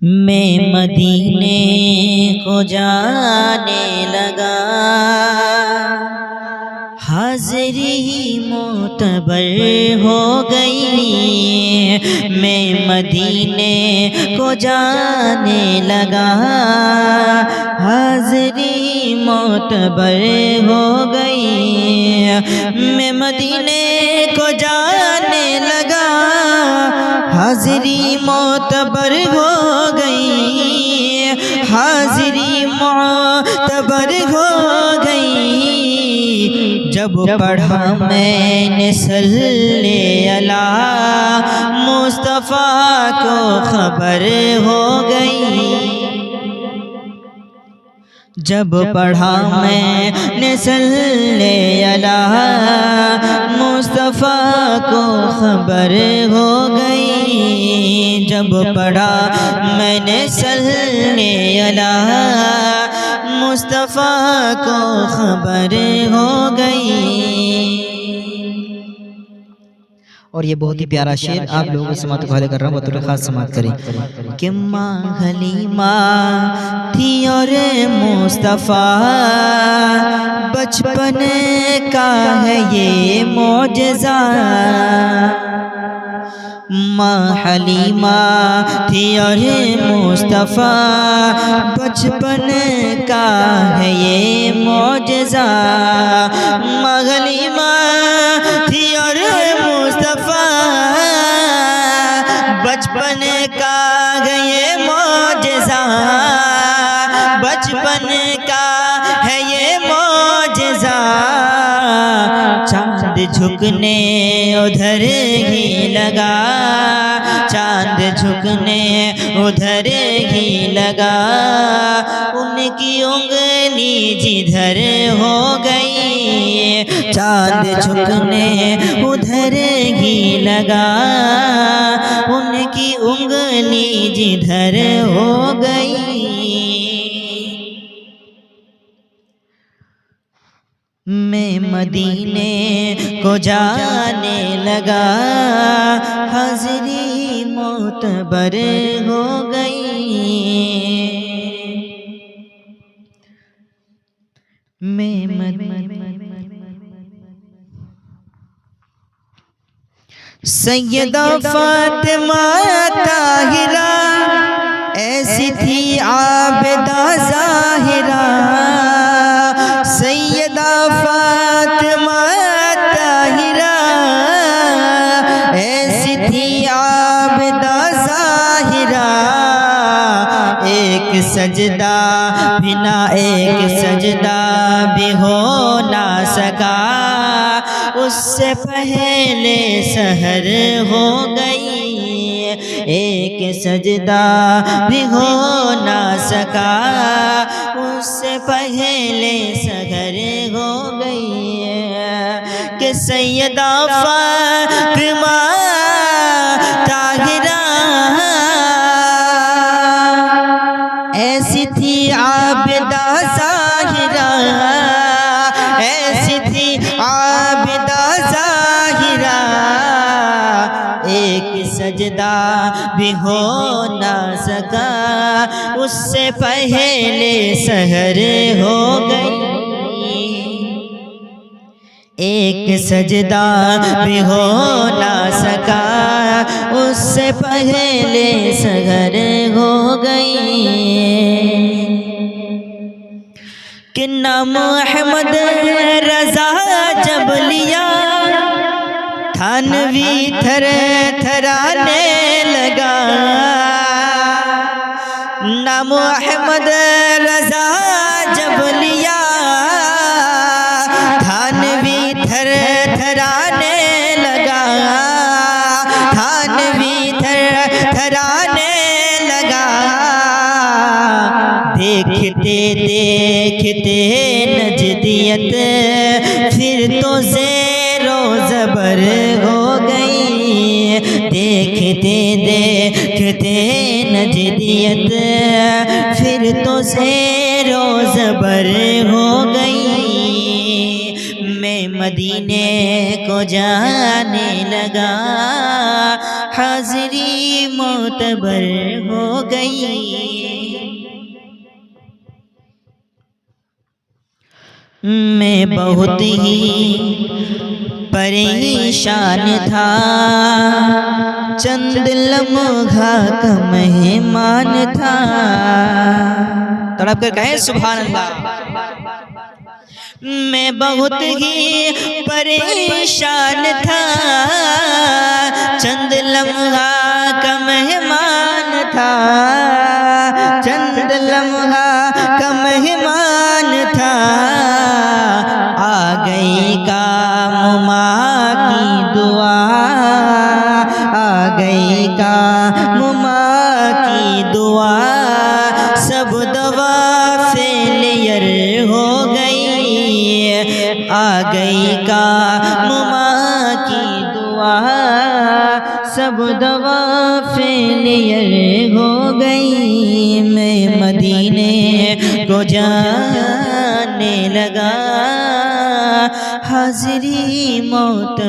मैं मदीने को जाने लगा, हाज़री मोतबर हो गई। मैं मदीने को जाने लगा, हाज़री मोतबर हो गई। मैं मदीने को जाने लगा, हाज़री मोतबर हो गई, हाज़री मोतबर हो गई। जब पढ़ा मैंने सल्ले अला मुस्तफ़ा को खबर हो गई। जब पढ़ा मैंने सल्ले अला मुस्तफ़ा को खबर हो गई। जब पढ़ा मैंने सल्ले अला मुस्तफ़ा को खबर हो गई। और ये बहुत ही प्यारा शेर आप लोगों को समात को हवाले कर रहा हूँ, बतौर खास समात करें कि माँ हलीमा थी और मुस्तफ़ा बचपन का है ये मौजज़ा। माँ हलीमा थी और मुस्तफ़ा बचपन का है ये मौजज़ा। माँ हलीमा थी और मुस्तफ़ा बचपन का है ये मौजज़ा, बचपन का है ये मौजज़ा। चाँद झुकने उधर ही लगा, चाँद झुकने उधर ही लगा। उनकी उंगली जिधर हो गई, चाँद झुकने उधर ही लगा। उनकी उंगली जिधर हो गई। मैं मदीने को जाने लगा, हाज़री मोतबर हो गई। सैयदा फातिमा ताहिरा ऐसी थी आबिदा ज़ाहिरा। सैयदा फातिमा ताहिरा ऐसी थी आबिदा ज़ाहिरा। एक सजदा भी ना, एक सजदा भी हो ना सका, उससे पहले सहर हो गई। एक सजदा भी हो ना सका, उससे पहले सहर हो गई। कि सैयदा फातिमा ताहिरा ऐसी थी आबिदा ज़ाहिरा, ऐसी थी आबिदा ज़ाहिरा। एक सजदा भी हो ना सका, उससे पहले सहर हो गई। एक सजदा भी हो ना सका, उससे पहले सहर हो गई। कि नाम अहमद रज़ा जब लिया, थानवी थर थराने लगा। नाम अहमद रज़ा जब लिया, थानवी थर थराने लगा, थानवी थर थराने लगा। देखते देखते नजदियत फिर तो ज़ेरो ज़बर हो गई। देखते देखते नजदियत फिर तो ज़ेरो ज़बर हो गई। मैं मदीने को जाने लगा, हाज़िरी मोतबर हो गई। मैं बहुत ही परेशान था, चंद लम्हा का मेहमान था। तड़प कर कहे सुभान अल्लाह। मैं बहुत ही परेशान था, चंद लम्हा का मेहमान था, चंद लम्हा का मेहमान था। आ गई काम माँ की दुआ, आ गई काम माँ की दुआ, सब दवा फेलियर हो गई। आ गई काम माँ की दुआ, सब दवा फेलियर हो गई। मैं मदीने को जाने लगा, हाज़िरी मौत